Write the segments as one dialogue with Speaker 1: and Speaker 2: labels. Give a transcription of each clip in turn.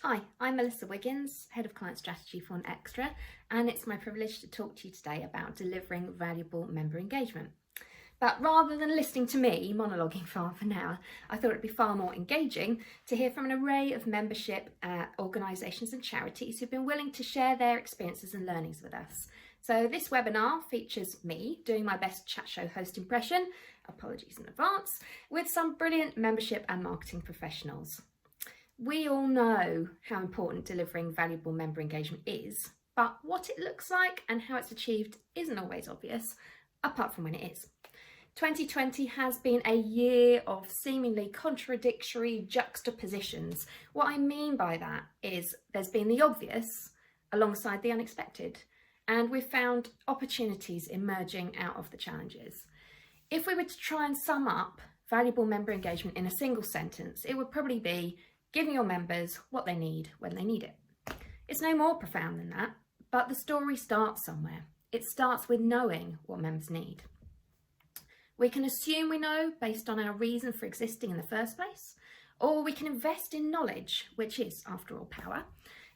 Speaker 1: Hi, I'm Melissa Wiggins, Head of Client Strategy for NetXtra, and it's my privilege to talk to you today about delivering valuable member engagement. But rather than listening to me monologuing for half an hour, I thought it'd be far more engaging to hear from an array of membership organisations and charities who've been willing to share their experiences and learnings with us. So this webinar features me doing my best chat show host impression, apologies in advance, with some brilliant membership and marketing professionals. We all know how important delivering valuable member engagement is, but what it looks like and how it's achieved isn't always obvious, apart from when it is. 2020 has been a year of seemingly contradictory juxtapositions. What I mean by that is there's been the obvious alongside the unexpected, and we've found opportunities emerging out of the challenges. If we were to try and sum up valuable member engagement in a single sentence, it would probably be giving your members what they need when they need it. It's no more profound than that, but the story starts somewhere. It starts with knowing what members need. We can assume we know based on our reason for existing in the first place, or we can invest in knowledge, which is, after all, power,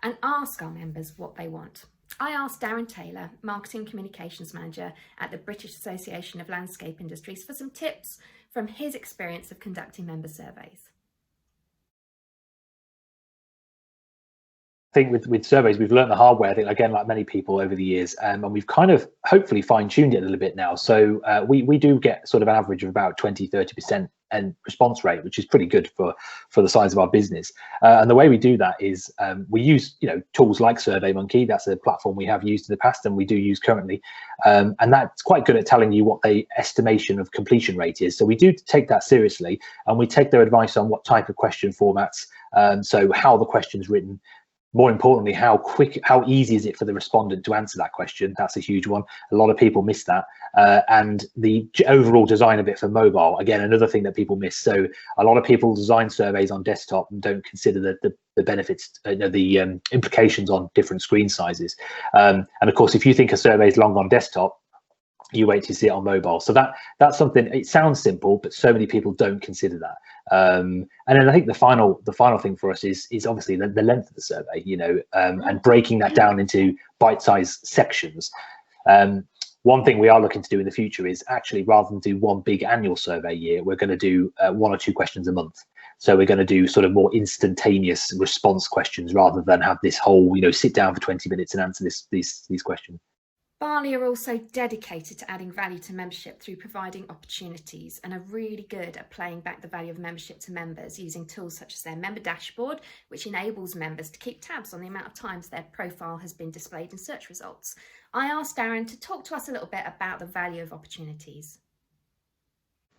Speaker 1: and ask our members what they want. I asked Darren Taylor, Marketing Communications Manager at the British Association of Landscape Industries, for some tips from his experience of conducting member surveys.
Speaker 2: I think with surveys, we've learned the hard way, I think, again, like many people over the years, and we've kind of hopefully fine-tuned it a little bit now. So we do get sort of an average of about 20-30% and response rate, which is pretty good for the size of our business. And the way we do that is we use tools like SurveyMonkey. That's a platform we have used in the past and we do use currently, and that's quite good at telling you what the estimation of completion rate is. So we do take that seriously, and we take their advice on what type of question formats, so how the question's written. More importantly, how easy is it for the respondent to answer that question? That's a huge one. A lot of people miss that. And the overall design of it for mobile, again, another thing that people miss. So a lot of people design surveys on desktop and don't consider the benefits, the implications on different screen sizes. And of course, if you think a survey is long on desktop, you wait to see it on mobile. So that's something, it sounds simple, but so many people don't consider that. And then I think the final thing for us is obviously the length of the survey, and breaking that down into bite-sized sections. One thing we are looking to do in the future is actually, rather than do one big annual survey year, we're going to do 1 or 2 questions a month. So we're going to do sort of more instantaneous response questions rather than have this whole, sit down for 20 minutes and answer these questions.
Speaker 1: Barley are also dedicated to adding value to membership through providing opportunities, and are really good at playing back the value of membership to members using tools such as their member dashboard, which enables members to keep tabs on the amount of times their profile has been displayed in search results. I asked Darren to talk to us a little bit about the value of opportunities.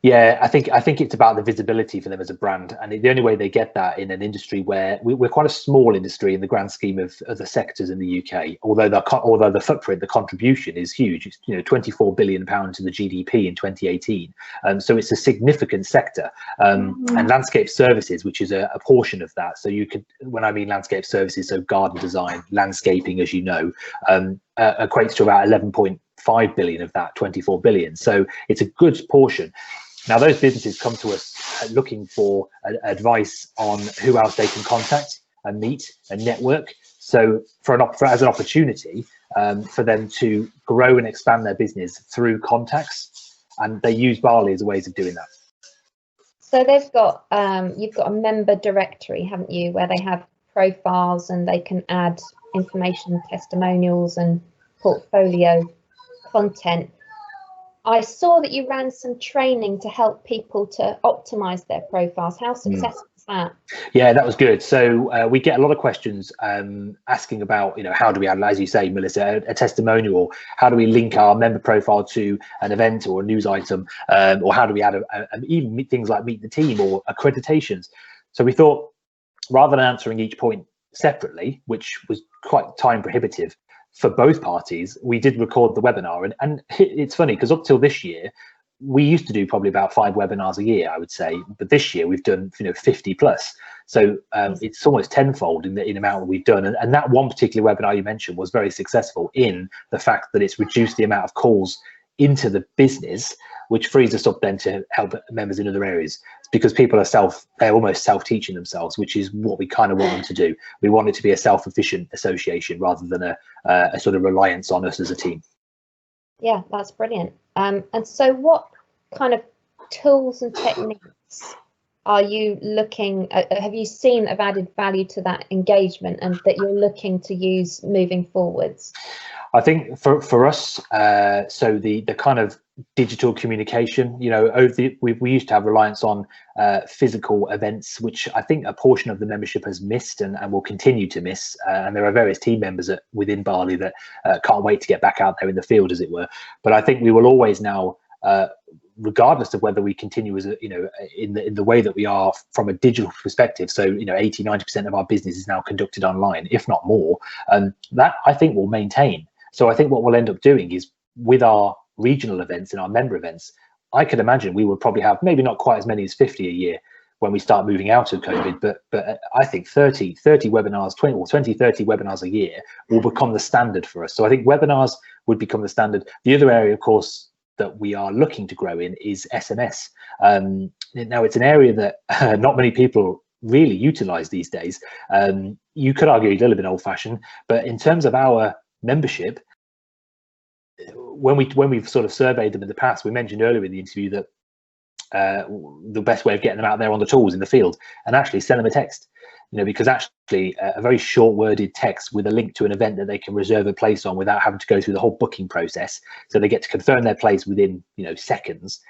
Speaker 2: Yeah, I think it's about the visibility for them as a brand, and the only way they get that in an industry where we're quite a small industry in the grand scheme of the sectors in the UK. Although the footprint, the contribution is huge. It's £24 billion to the GDP in 2018, so it's a significant sector. And landscape services, which is a portion of that. So you could, when I mean landscape services, so garden design, landscaping, as you know, equates to about 11.5 billion of that 24 billion. So it's a good portion. Now, those businesses come to us looking for advice on who else they can contact and meet and network. So as an opportunity for them to grow and expand their business through contacts, and they use Barley as ways of doing that.
Speaker 3: So they've got you've got a member directory, haven't you, where they have profiles and they can add information, testimonials and portfolio content. I saw that you ran some training to help people to optimize their profiles. How successful was that? Yeah,
Speaker 2: that was good. So we get a lot of questions asking about, how do we add, as you say, Melissa, a testimonial? How do we link our member profile to an event or a news item? Or how do we add even things like meet the team or accreditations? So we thought, rather than answering each point separately, which was quite time prohibitive for both parties, we did record the webinar. And it's funny because up till this year, we used to do probably about 5 webinars a year, I would say, but this year we've done 50 plus. So it's almost tenfold in the amount that we've done. And that one particular webinar you mentioned was very successful in the fact that it's reduced the amount of calls into the business, which frees us up then to help members in other areas. because people are they're almost self-teaching themselves, which is what we kind of want them to do. We want it to be a self-efficient association rather than a sort of reliance on us as a team.
Speaker 3: Yeah, that's brilliant. And so what kind of tools and techniques are you looking at, have you seen that have added value to that engagement and that you're looking to use moving forwards?
Speaker 2: I think for us, so the kind of digital communication, you know, we used to have reliance on physical events, which I think a portion of the membership has missed and will continue to miss. And there are various team members within Barley that can't wait to get back out there in the field, as it were. But I think we will always now, regardless of whether we continue as in the way that we are from a digital perspective, so 80-90% of our business is now conducted online, if not more, and that I think will maintain. So I think what we'll end up doing is, with our regional events and our member events, I could imagine we will probably have maybe not quite as many as 50 a year when we start moving out of COVID, but I think 30 webinars, 30 webinars a year will become the standard for us. So I think webinars would become the standard. The other area, of course, that we are looking to grow in is SMS. Now, it's an area that not many people really utilize these days. You could argue a little bit old-fashioned, but in terms of our membership, when we've sort of surveyed them in the past, we mentioned earlier in the interview that the best way of getting them out there on the tools in the field and actually send them a text, because actually a very short worded text with a link to an event that they can reserve a place on without having to go through the whole booking process, so they get to confirm their place within seconds.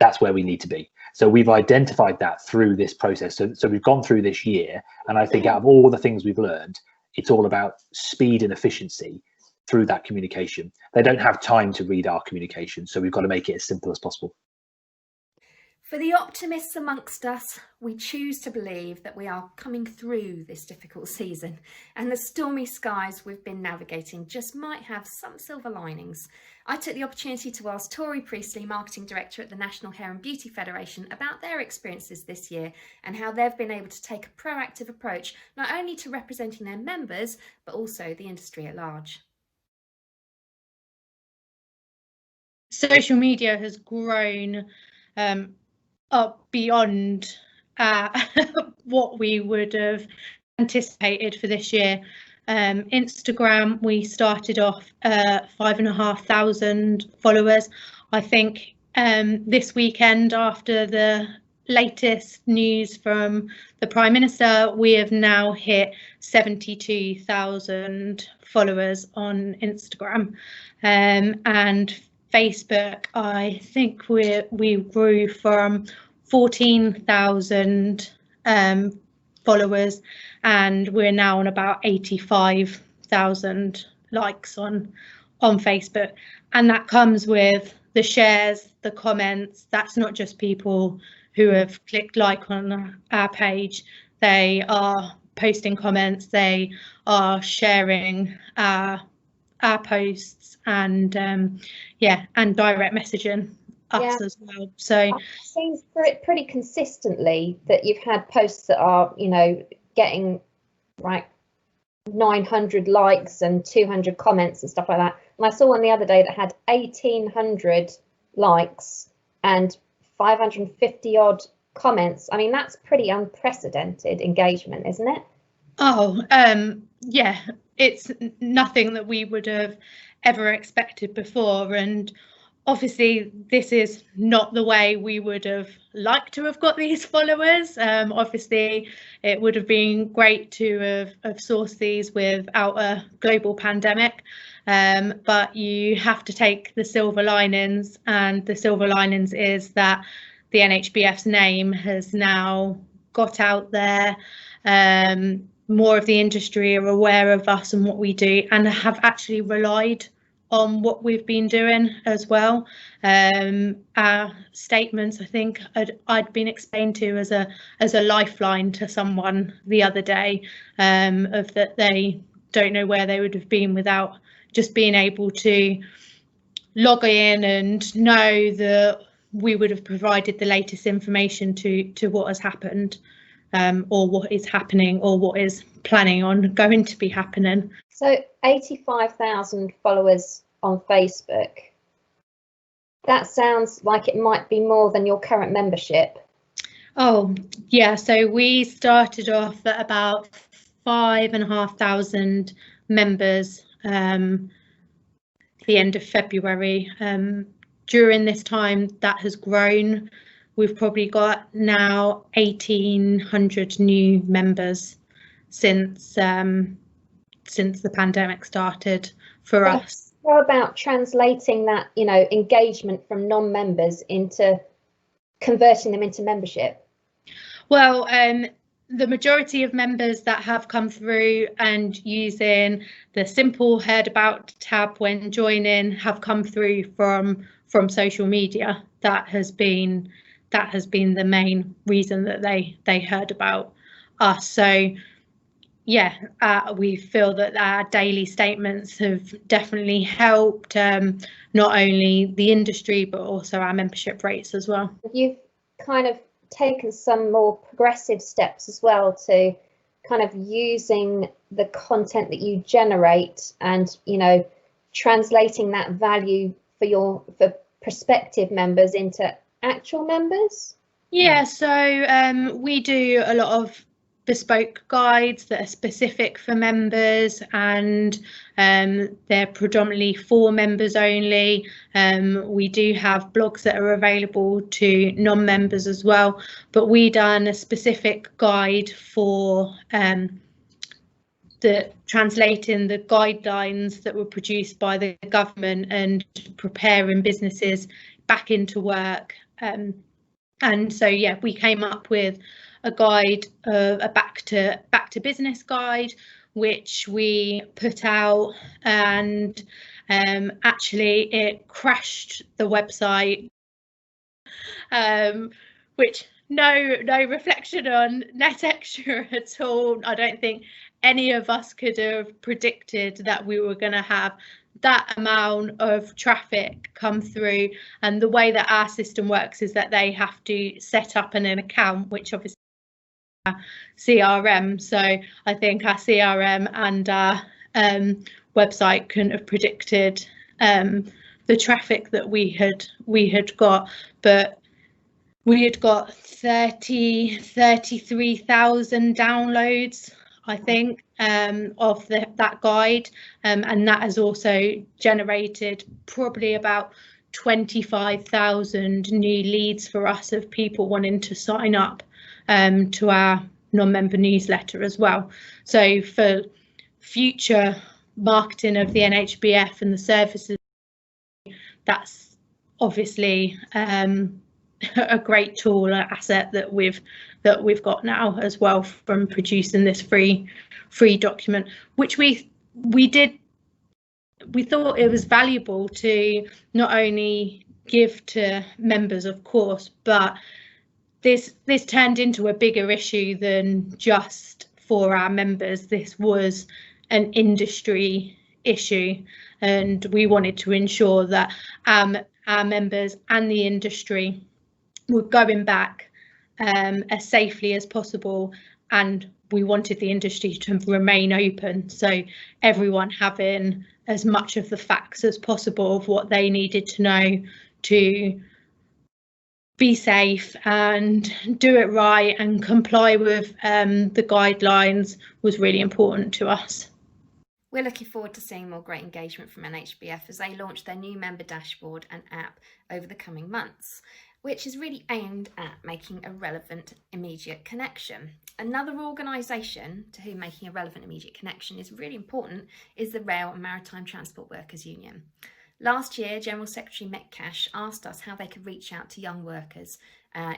Speaker 2: That's where we need to be. So we've identified that through this process. So we've gone through this year, and I think out of all the things we've learned, it's all about speed and efficiency through that communication. They don't have time to read our communication, so we've got to make it as simple as possible.
Speaker 1: For the optimists amongst us, we choose to believe that we are coming through this difficult season, and the stormy skies we've been navigating just might have some silver linings. I took the opportunity to ask Tori, Priestley, Marketing Director at the National Hair and Beauty Federation, about their experiences this year and how they've been able to take a proactive approach, not only to representing their members, but also the industry at large.
Speaker 4: Social media has grown up beyond what we would have anticipated for this year. Instagram, we started off 5,500 followers. I think this weekend, after the latest news from the Prime Minister, we have now hit 72,000 followers on Instagram. And Facebook, I think we grew from 14,000 followers, and we're now on about 85,000 likes on Facebook. And that comes with the shares, the comments. That's not just people who have clicked like on our page. They are posting comments, they are sharing our posts, and and direct messaging us as well. So
Speaker 3: I've seen pretty consistently that you've had posts that are getting like 900 likes and 200 comments and stuff like that. And I saw one the other day that had 1,800 likes and 550 odd comments. I mean, that's pretty unprecedented engagement, isn't it?
Speaker 4: Oh, yeah, it's nothing that we would have ever expected before. And obviously, this is not the way we would have liked to have got these followers. Obviously, it would have been great to have sourced these without a global pandemic. But you have to take the silver linings, and the silver linings is that the NHBF's name has now got out there. More of the industry are aware of us and what we do, and have actually relied on what we've been doing as well. Our statements, I think I'd been explained to as a lifeline to someone the other day, of that they don't know where they would have been without just being able to log in and know that we would have provided the latest information to what has happened, or what is happening, or what is planning on going to be happening.
Speaker 3: So 85,000 followers on Facebook. That sounds like it might be more than your current membership.
Speaker 4: Oh, yeah. So we started off at about 5,500 members the end of February. During this time, that has grown. We've probably got now 1,800 new members since the pandemic started for us.
Speaker 3: How about translating that, engagement from non-members into converting them into membership?
Speaker 4: Well, the majority of members that have come through and using the simple heard about tab when joining have come through from social media. That has been the main reason that they heard about us. So yeah, we feel that our daily statements have definitely helped not only the industry but also our membership rates as well.
Speaker 3: You've kind of taken some more progressive steps as well to kind of using the content that you generate and translating that value for prospective members into actual members.
Speaker 4: Yeah, so we do a lot of bespoke guides that are specific for members, and they're predominantly for members only. We do have blogs that are available to non-members as well, but we done a specific guide for translating the guidelines that were produced by the government and preparing businesses back into work. And so yeah, we came up with a guide, a back to business guide, which we put out, and actually it crashed the website, which no reflection on NetXtra at all. I don't think any of us could have predicted that we were going to have that amount of traffic come through. And the way that our system works is that they have to set up an account, which obviously is our CRM. So I think our CRM and our website couldn't have predicted the traffic that we had got, but we had got 33,000 downloads, I think, of that guide, and that has also generated probably about 25,000 new leads for us of people wanting to sign up to our non-member newsletter as well. So for future marketing of the NHBF and the services, that's obviously a great tool, an asset that we've got now as well from producing this free document, which we thought it was valuable to not only give to members, of course, but this turned into a bigger issue than just for our members. This was an industry issue, and we wanted to ensure that our members and the industry were going back as safely as possible, and we wanted the industry to remain open, so everyone having as much of the facts as possible of what they needed to know to be safe and do it right and comply with the guidelines was really important to us.
Speaker 1: We're looking forward to seeing more great engagement from NHBF as they launch their new member dashboard and app over the coming months, which is really aimed at making a relevant immediate connection. Another organisation to whom making a relevant immediate connection is really important is the Rail and Maritime Transport Workers Union. Last year, General Secretary Metcash asked us how they could reach out to young workers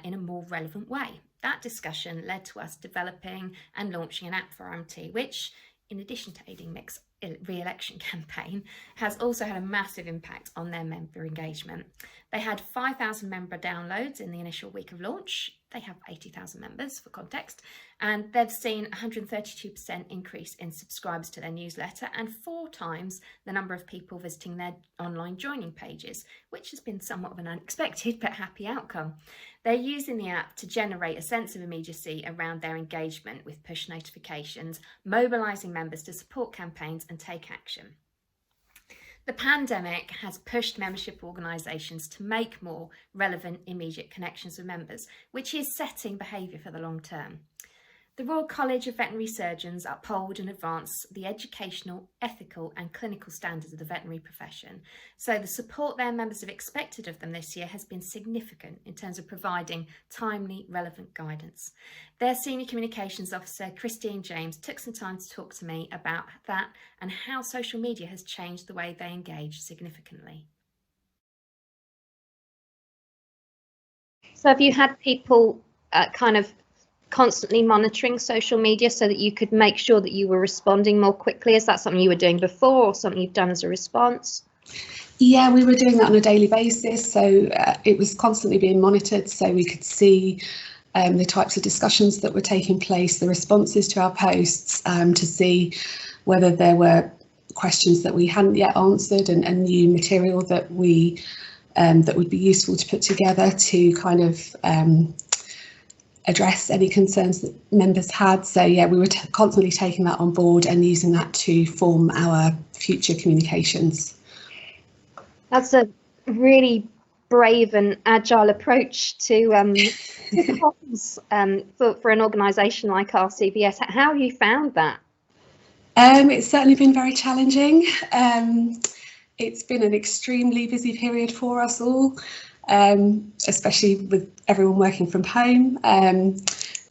Speaker 1: in a more relevant way. That discussion led to us developing and launching an app for RMT, which, in addition to aiding Mick's re-election campaign, has also had a massive impact on their member engagement. They had 5,000 member downloads in the initial week of launch. They have 80,000 members for context, and they've seen 132% increase in subscribers to their newsletter and 4 times the number of people visiting their online joining pages, which has been somewhat of an unexpected but happy outcome. They're using the app to generate a sense of immediacy around their engagement with push notifications, mobilising members to support campaigns and take action. The pandemic has pushed membership organisations to make more relevant immediate connections with members, which is setting behaviour for the long term. The Royal College of Veterinary Surgeons uphold and advance the educational, ethical and clinical standards of the veterinary profession, so the support their members have expected of them this year has been significant in terms of providing timely, relevant guidance. Their Senior Communications Officer, Christine James, took some time to talk to me about that and how social media has changed the way they engage significantly.
Speaker 3: So have you had people kind of constantly monitoring social media so that you could make sure that you were responding more quickly? Is that something you were doing before or something you've done as a response?
Speaker 5: Yeah, we were doing that on a daily basis, so it was constantly being monitored so we could see the types of discussions that were taking place, the responses to our posts, to see whether there were questions that we hadn't yet answered and new material that we that would be useful to put together to kind of address any concerns that members had. So yeah, we were constantly taking that on board and using that to form our future communications.
Speaker 3: That's a really brave and agile approach to comms for an organisation like RCVS. How have you found that?
Speaker 5: It's certainly been very challenging. It's been an extremely busy period for us all. Especially with everyone working from home.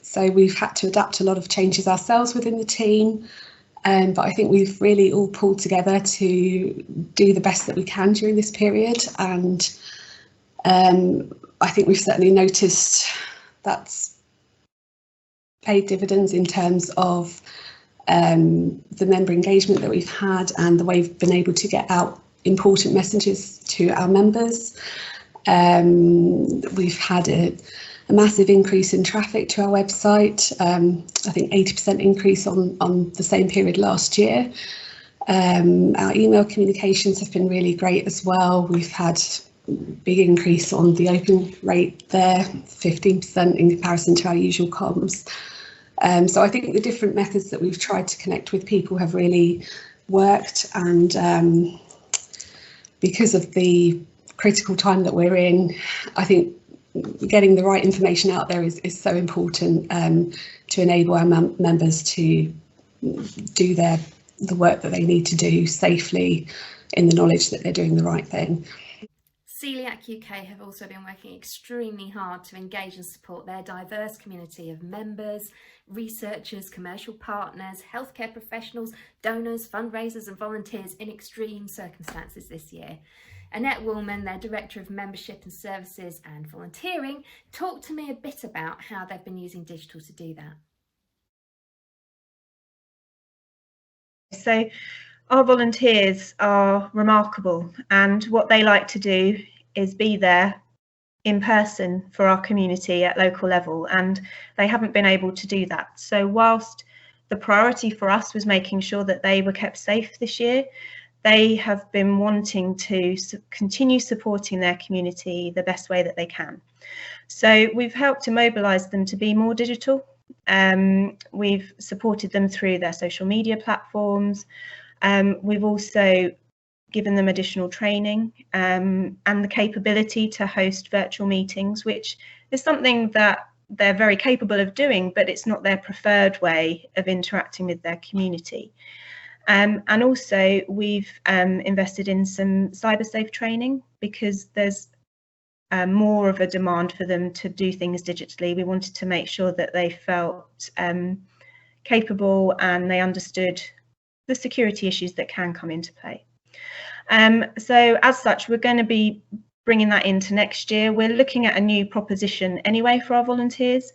Speaker 5: So we've had to adapt a lot of changes ourselves within the team. But I think we've really all pulled together to do the best that we can during this period. And I think we've certainly noticed that's paid dividends in terms of the member engagement that we've had and the way we've been able to get out important messages to our members. We've had a massive increase in traffic to our website. I think 80% increase on the same period last year. Our email communications have been really great as well. We've had a big increase on the open rate there, 15% in comparison to our usual comms. So I think the different methods that we've tried to connect with people have really worked, and because of the critical time that we're in, I think getting the right information out there is so important to enable our members to do the work that they need to do safely in the knowledge that they're doing the right thing.
Speaker 1: Celiac UK have also been working extremely hard to engage and support their diverse community of members, researchers, commercial partners, healthcare professionals, donors, fundraisers and volunteers in extreme circumstances this year. Annette Woolman, their Director of Membership and Services and Volunteering, talked to me a bit about how they've been using digital to do that.
Speaker 6: So our volunteers are remarkable, and what they like to do is be there in person for our community at local level, and they haven't been able to do that. So whilst the priority for us was making sure that they were kept safe this year, they have been wanting to continue supporting their community the best way that they can. So we've helped to mobilise them to be more digital. We've supported them through their social media platforms. We've also given them additional training and the capability to host virtual meetings, which is something that they're very capable of doing, but it's not their preferred way of interacting with their community. And also we've invested in some cyber-safe training because there's more of a demand for them to do things digitally. We wanted to make sure that they felt capable and they understood the security issues that can come into play. So as such, we're going to be bringing that into next year. We're looking at a new proposition anyway for our volunteers.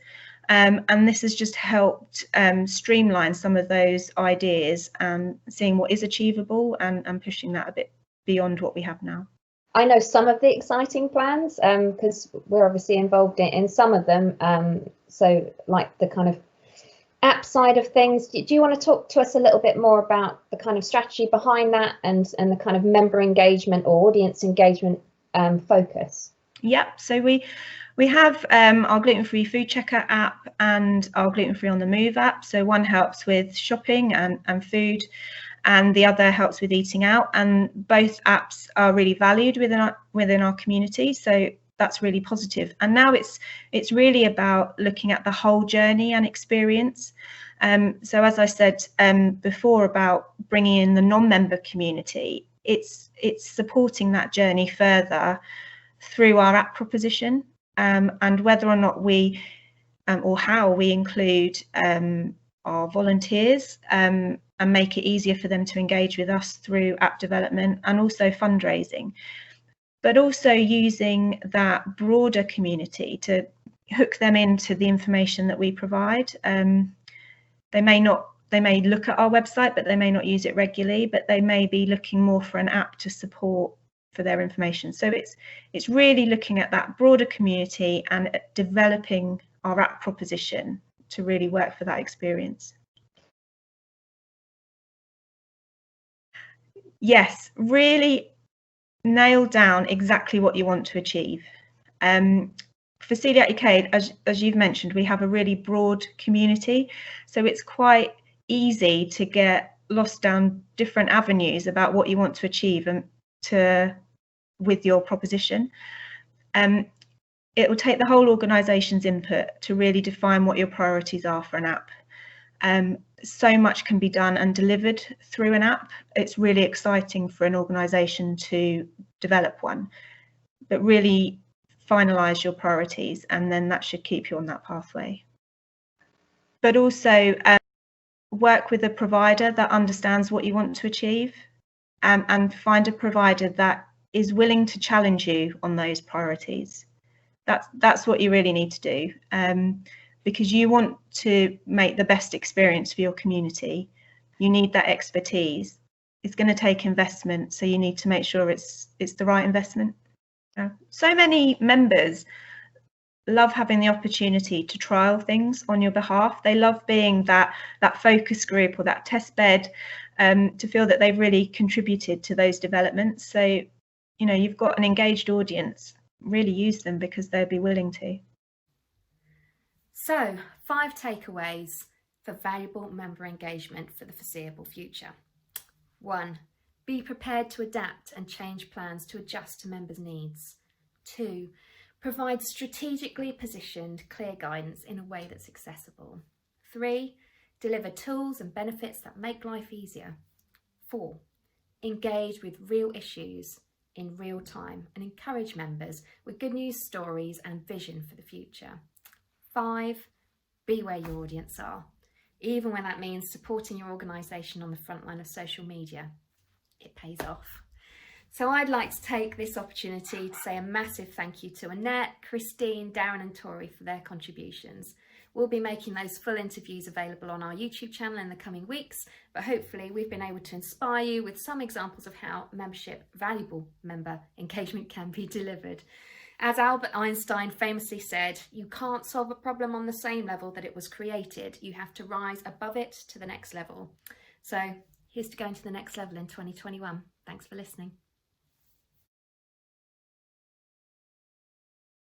Speaker 6: And this has just helped streamline some of those ideas and seeing what is achievable and pushing that a bit beyond what we have now.
Speaker 3: I know some of the exciting plans because we're obviously involved in some of them. So like the kind of app side of things, do you want to talk to us a little bit more about the kind of strategy behind that and the kind of member engagement or audience engagement focus?
Speaker 6: Yep, so we have our gluten-free food checker app and our gluten-free on the move app. So one helps with shopping and food, and the other helps with eating out. And both apps are really valued within our community, so that's really positive. And now it's really about looking at the whole journey and experience. So as I said before about bringing in the non-member community, it's supporting that journey further through our app proposition, and whether or not we or how we include our volunteers and make it easier for them to engage with us through app development and also fundraising, but also using that broader community to hook them into the information that we provide. They may look at our website, but they may not use it regularly, but they may be looking more for an app to support for their information. So it's really looking at that broader community and developing our app proposition to really work for that experience. Yes, really nail down exactly what you want to achieve. For Celiac UK, as you've mentioned, we have a really broad community, so it's quite easy to get lost down different avenues about what you want to achieve with your proposition. It will take the whole organisation's input to really define what your priorities are for an app. So much can be done and delivered through an app. It's really exciting for an organisation to develop one, but really finalise your priorities, and then that should keep you on that pathway. But also work with a provider that understands what you want to achieve, and find a provider that is willing to challenge you on those priorities. That's what you really need to do, because you want to make the best experience for your community. You need that expertise. It's going to take investment, so you need to make sure it's the right investment. So many members love having the opportunity to trial things on your behalf. They love being that focus group or that test bed, to feel that they've really contributed to those developments. So, you've got an engaged audience. Really use them because they'll be willing to.
Speaker 1: So, 5 takeaways for valuable member engagement for the foreseeable future. 1. Be prepared to adapt and change plans to adjust to members' needs. 2. Provide strategically positioned, clear guidance in a way that's accessible. 3. Deliver tools and benefits that make life easier. 4. Engage with real issues in real time and encourage members with good news stories and vision for the future. 5. Be where your audience are, even when that means supporting your organisation on the front line of social media. It pays off. So I'd like to take this opportunity to say a massive thank you to Annette, Christine, Darren and Tori for their contributions. We'll be making those full interviews available on our YouTube channel in the coming weeks, but hopefully we've been able to inspire you with some examples of how valuable member engagement can be delivered. As Albert Einstein famously said, you can't solve a problem on the same level that it was created. You have to rise above it to the next level. So here's to going to the next level in 2021. Thanks for listening.